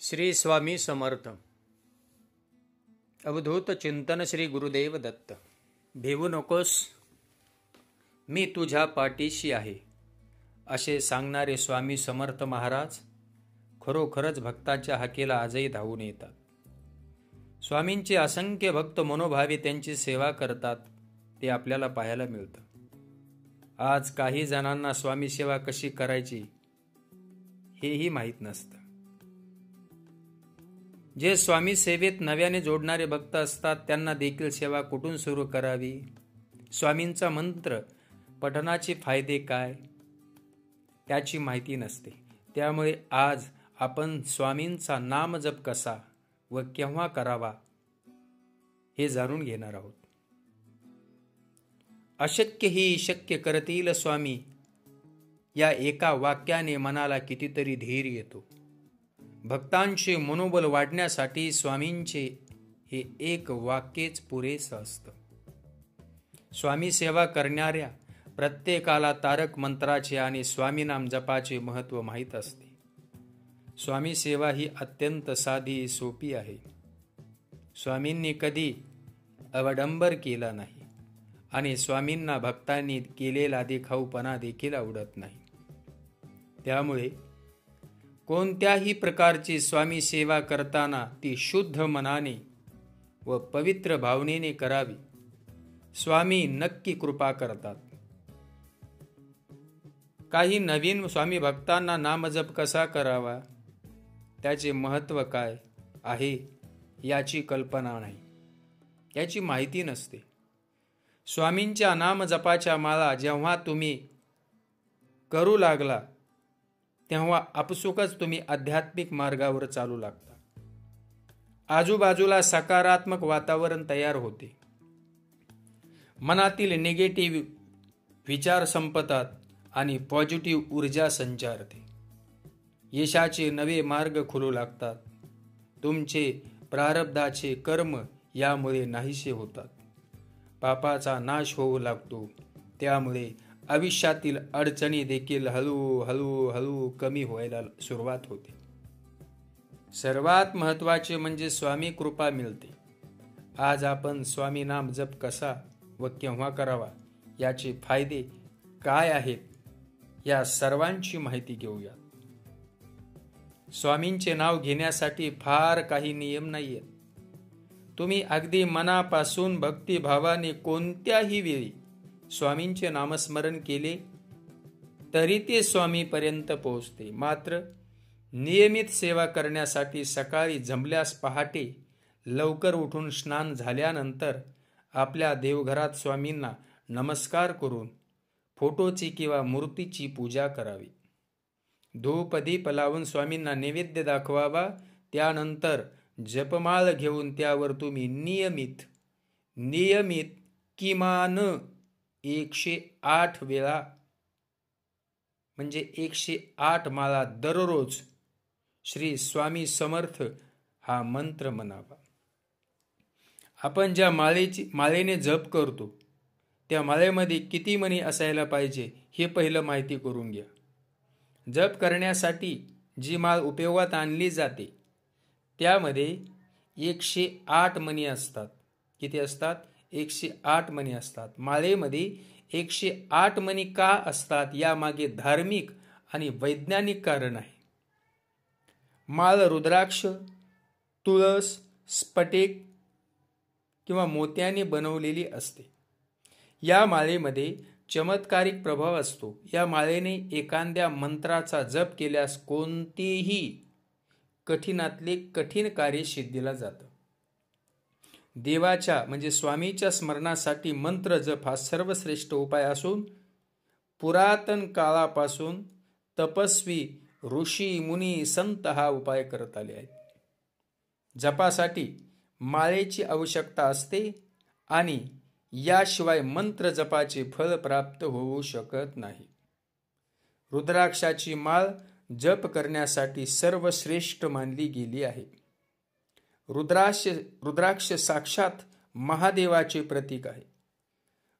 श्री स्वामी समर्थ. अवधूत चिंतन श्री गुरुदेव दत्त. भिवू नकोस, मी तुझ्या पाठीशी आहे, असे सांगणारे स्वामी समर्थ महाराज खरोखरच भक्ताच्या हाकेला आजही धावून येतात. स्वामींचे असंख्य भक्त मनोभावे त्यांची सेवा करतात, ते आपल्याला पाहायला मिळतं. आज काही जणांना स्वामी सेवा कशी करायची हेही माहीत नसतं. जे स्वामी सेवेत नव्याने जोडणारे भक्त असतात त्यांना देखील सेवा कुठून सुरू करावी, स्वामींचा मंत्र पठणाचे फायदे काय, त्याची माहिती नसते. त्यामुळे आज आपण स्वामींचा नामजप कसा व केव्हा करावा हे जाणून घेणार आहोत. अशक्य ही शक्य करतील स्वामी, या एका वाक्याने मनाला कितीतरी धीर येतो. भक्तांचे मनोबल वाढण्यासाठी स्वामींचे हे एक वाक्यच पुरेसं असतं. स्वामी सेवा करणाऱ्या प्रत्येकाला तारक मंत्राचे आणि स्वामीनाम जपाचे महत्त्व माहीत असते. स्वामी सेवा ही अत्यंत साधी सोपी आहे. स्वामींनी कधी अवडंबर केला नाही आणि स्वामींना भक्तांनी केलेला देखाऊपणा देखील आवडत नाही. त्यामुळे कोणत्याही प्रकारची स्वामी सेवा करताना ती शुद्ध मनाने व पवित्र भावनेने करावी. स्वामी नक्की कृपा करतात. काही नवीन स्वामी भक्तांना नामजप कसा करावा, त्याचे महत्त्व काय आहे याची कल्पना नाही, याची माहिती नसते. स्वामींच्या नामजपाच्या माळा जेव्हा तुम्ही करू लागला तेव्हा आपसुकच तुम्ही आध्यात्मिक मार्गावर चालू लागता. आजूबाजूला सकारात्मक वातावरण तयार होते. मनातील निगेटिव्ह विचार संपतात आणि पॉझिटिव्ह ऊर्जा संचारते. यशाचे नवे मार्ग खुलू लागतात. तुमचे प्रारब्धाचे कर्म यामुळे नाहीसे होतात. पापाचा नाश होऊ लागतो. त्यामुळे आयुष्यातील अडचणी देखील हळूहळू कमी व्हायला सुरुवात होते. सर्वात महत्त्वाचे म्हणजे स्वामी कृपा मिळते. आज आपण स्वामी नाम जप कसा व केव्हा करावा, याचे फायदे काय आहेत या सर्वांची माहिती घेऊया. स्वामींचे नाव घेण्यासाठी फार काही नियम नाहीयेत. तुम्ही अगदी मनापासून भक्तिभावाने कोणत्याही वेळी स्वामींचे नामस्मरण केले तरी ते स्वामीपर्यंत पोहोचते. मात्र नियमित सेवा करण्यासाठी सकाळी जमल्यास पहाटे लवकर उठून स्नान झाल्यानंतर आपल्या देवघरात स्वामींना नमस्कार करून फोटोची किंवा मूर्तीची पूजा करावी. धूपदीप लावून स्वामींना नैवेद्य दाखवावा. त्यानंतर जपमाळ घेऊन त्यावर तुम्ही नियमित किमान 108 वेळा म्हणजे 108 माळा दररोज श्री स्वामी समर्थ हा मंत्र म्हणावा. आपण ज्या माळेने जप करतो त्या माळेमध्ये किती मणी असायला पाहिजे हे पहिलं माहिती करून घ्या. जप करण्यासाठी जी माळ उपयोगात आणली जाते त्यामध्ये 108 मणी असतात. किती असतात? 108 मणी असतात. माळेमध्ये 108 मणी का असतात यामागे धार्मिक आणि वैज्ञानिक कारण आहे. माळ रुद्राक्ष, तुळस, स्फटिक किंवा मोत्याने बनवलेली असते. या माळेमध्ये चमत्कारिक प्रभाव असतो. या माळेने एखाद्या मंत्राचा जप केल्यास कोणतेही कठीणातले कठीण कार्य सिद्धीला जातं. देवाच्या म्हणजे स्वामीच्या स्मरणासाठी मंत्र जप हा सर्वश्रेष्ठ उपाय असून पुरातन काळापासून तपस्वी ऋषी मुनी संत हा उपाय करत आले आहेत. जपासाठी माळेची आवश्यकता असते आणि याशिवाय मंत्र जपाचे फळ प्राप्त होऊ शकत नाही. रुद्राक्षाची माळ जप करण्यासाठी सर्वश्रेष्ठ मानली गेली आहे. रुद्राक्ष साक्षात महादेवाचे प्रतीक आहे.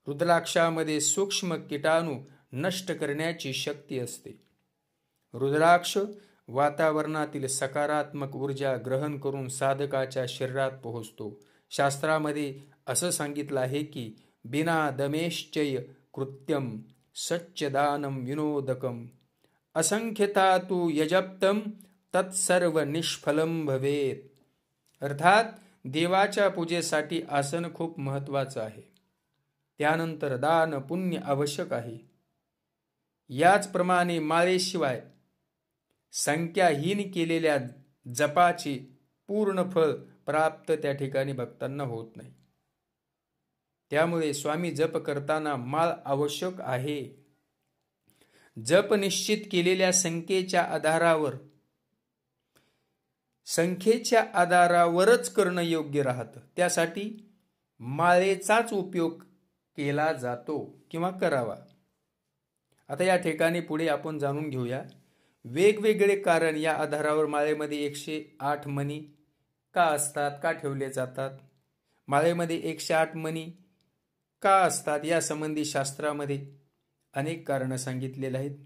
रुद्राक्षामध्ये सूक्ष्म कीटाणू नष्ट करण्याची शक्ती असते. रुद्राक्ष वातावरणातील सकारात्मक ऊर्जा ग्रहण करून साधकाच्या शरीरात पोहोचतो. शास्त्रामध्ये असं सांगितलं आहे की बिना दमेश्चय कृत्यम सच्चदानम विनोदकम असंख्यता तू यजप्तम तत्सर्व निष्फलम भवेत. अर्थात देवाच्या पूजेसाठी आसन खूप महत्वाचं आहे. त्यानंतर दान पुण्य आवश्यक आहे. याचप्रमाणे माळेशिवाय संख्याहीन केलेल्या जपाचे पूर्ण फळ प्राप्त त्या ठिकाणी भक्तांना होत नाही. त्यामुळे स्वामी जप करताना माळ आवश्यक आहे. जप निश्चित केलेल्या संख्येच्या आधारावरच करणं योग्य राहतं. त्यासाठी माळेचाच उपयोग केला जातो किंवा करावा. आता या ठिकाणी पुढे आपण जाणून घेऊया वेगवेगळे कारण या आधारावर माळेमध्ये 108 मणी का असतात, का ठेवले जातात. माळेमध्ये 108 मणी का असतात यासंबंधी शास्त्रामध्ये अनेक कारणं सांगितलेली आहेत.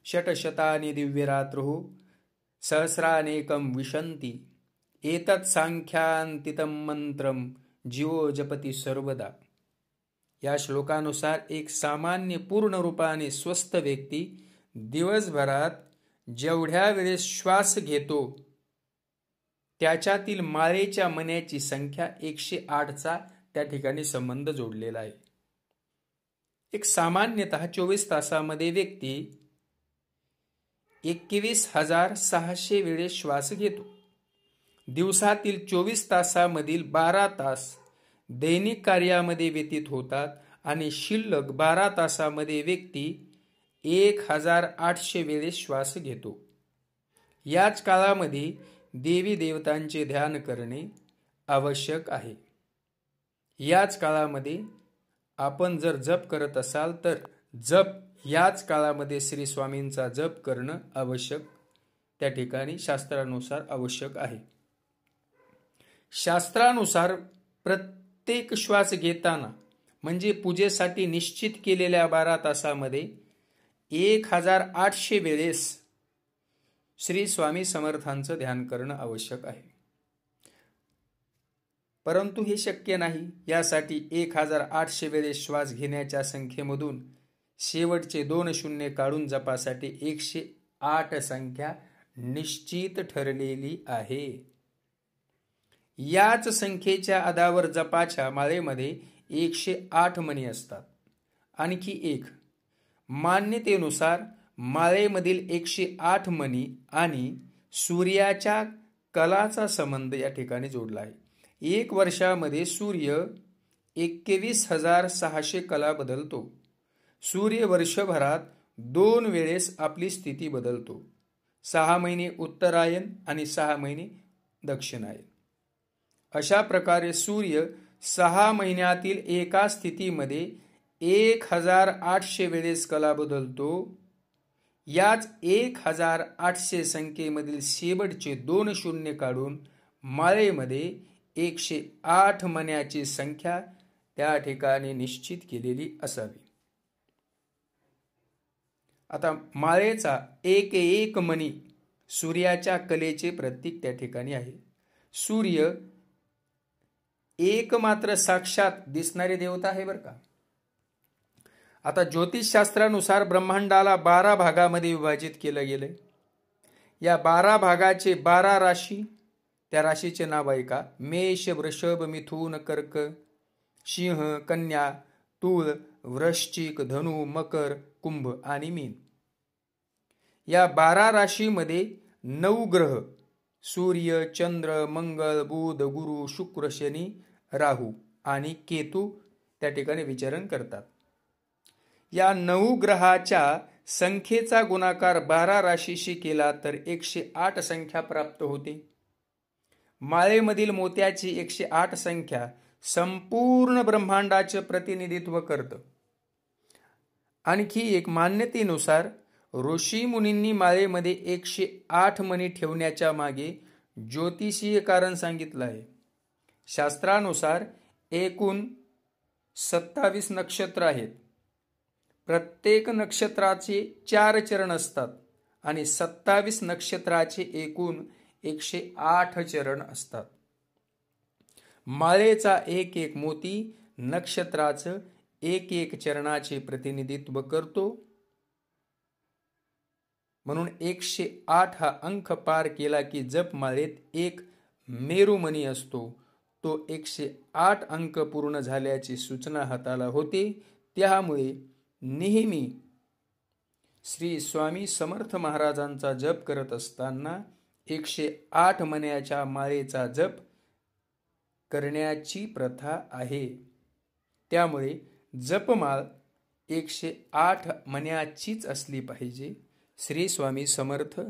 षटशतानि दिव्यरात्रुः सहस्रानेकं विशन्ति एतत् सांख्यांतितं मंत्रम जीवो जपति सर्वदा. या श्लोकानुसार एक सामान्य पूर्ण रूपाने स्वस्थ व्यक्ती दिवसभरात जेवढ्या वेळेस श्वास घेतो त्याच्यातील माळेच्या मण्याची संख्या 108चा त्या ठिकाणी संबंध जोडलेला आहे. एक सामान्यतः 24 तासामध्ये व्यक्ती 21,600 वेळेस श्वास घेतो. दिवसातील 24 तासामधील 12 तास दैनिक कार्यामध्ये व्यतीत होतात आणि शिल्लक 12 तासामध्ये व्यक्ती 1,800 वेळेस श्वास घेतो. याच काळामध्ये देवी देवतांचे ध्यान करणे आवश्यक आहे. याच काळामध्ये आपण जर जप करत असाल तर याच काळामध्ये श्री स्वामींचा जप करणं आवश्यक त्या ठिकाणी शास्त्रानुसार आवश्यक आहे. शास्त्रानुसार प्रत्येक श्वास घेताना म्हणजे पूजेसाठी निश्चित केलेल्या 12 तासामध्ये 1,800 वेळेस श्री स्वामी समर्थांचं ध्यान करणं आवश्यक आहे. परंतु हे शक्य नाही. यासाठी 1,800 वेळेस श्वास घेण्याच्या संख्येमधून शेवटचे 2 शून्य काढून जपासाठी 108 संख्या निश्चित ठरलेली आहे. याच संख्येच्या आधारावर जपाच्या माळेमध्ये 108 मणी असतात. आणखी एक मान्यतेनुसार माळेमधील 108 मणी आणि सूर्याच्या कलाचा संबंध या ठिकाणी जोडला आहे. 1 वर्षामध्ये सूर्य 21,600 कला बदलतो. सूर्य वर्षभरात 2 वेळेस आपली स्थिती बदलतो. 6 महिने उत्तरायण आणि 6 महिने दक्षिणायन. अशा प्रकारे सूर्य 6 महिन्यातील एका स्थितीमध्ये 1,800 वेळेस कला बदलतो. याच 1,800 संख्येमधील शेवटचे 2 शून्य काढून माळेमध्ये 108 मण्याची संख्या त्या ठिकाणी निश्चित केलेली असावी. आता माळेचा एक मणी सूर्याच्या कलेचे प्रतीक त्या ठिकाणी आहे. सूर्य एक मात्र साक्षात दिसणारी देवता आहे बरं का. आता ज्योतिषशास्त्रानुसार ब्रह्मांडाला 12 भागामध्ये विभाजित केलं गेलंय. या 12 भागाचे 12 राशी, त्या राशीचे नाव आहे का मेष, वृषभ, मिथुन, कर्क, सिंह, कन्या, तूळ, वृश्चिक, धनु, मकर, कुंभ आणि मीन. या 12 राशीमध्ये 9 ग्रह सूर्य, चंद्र, मंगळ, बुध, गुरु, शुक्र, शनी, राहू आणि केतू त्या ठिकाणी विचरण करतात. या 9 ग्रहाच्या संख्येचा गुणाकार 12 राशीशी केला तर 108 संख्या प्राप्त होते. माळेमधील मोत्याची 108 संख्या संपूर्ण ब्रह्मांडाचे प्रतिनिधित्व करतं. आणखी एक मान्यतेनुसार ऋषी मुनींनी माळेमध्ये 108 मणी ठेवण्याच्या मागे ज्योतिषीय कारण सांगितलं आहे. शास्त्रानुसार एकूण 27 नक्षत्र आहेत. प्रत्येक नक्षत्राचे 4 चरण असतात आणि 27 नक्षत्राचे एकूण 108 चरण असतात. माळेचा एक एक मोती नक्षत्राचं एक एक चरणाचे प्रतिनिधित्व करतो. म्हणून 108 हा अंक पार केला की जपमाळेत एक मेरुमणी असतो. तो 108 अंक पूर्ण झाल्याची सूचना हाताला होते. त्यामुळे नेहमी श्री स्वामी समर्थ महाराजांचा जप करत असताना 108 मण्याच्या माळेचा जप करण्याची प्रथा आहे. त्यामुळे जपमाळ 108 मण्याचीच असली पाहिजे. श्री स्वामी समर्थ.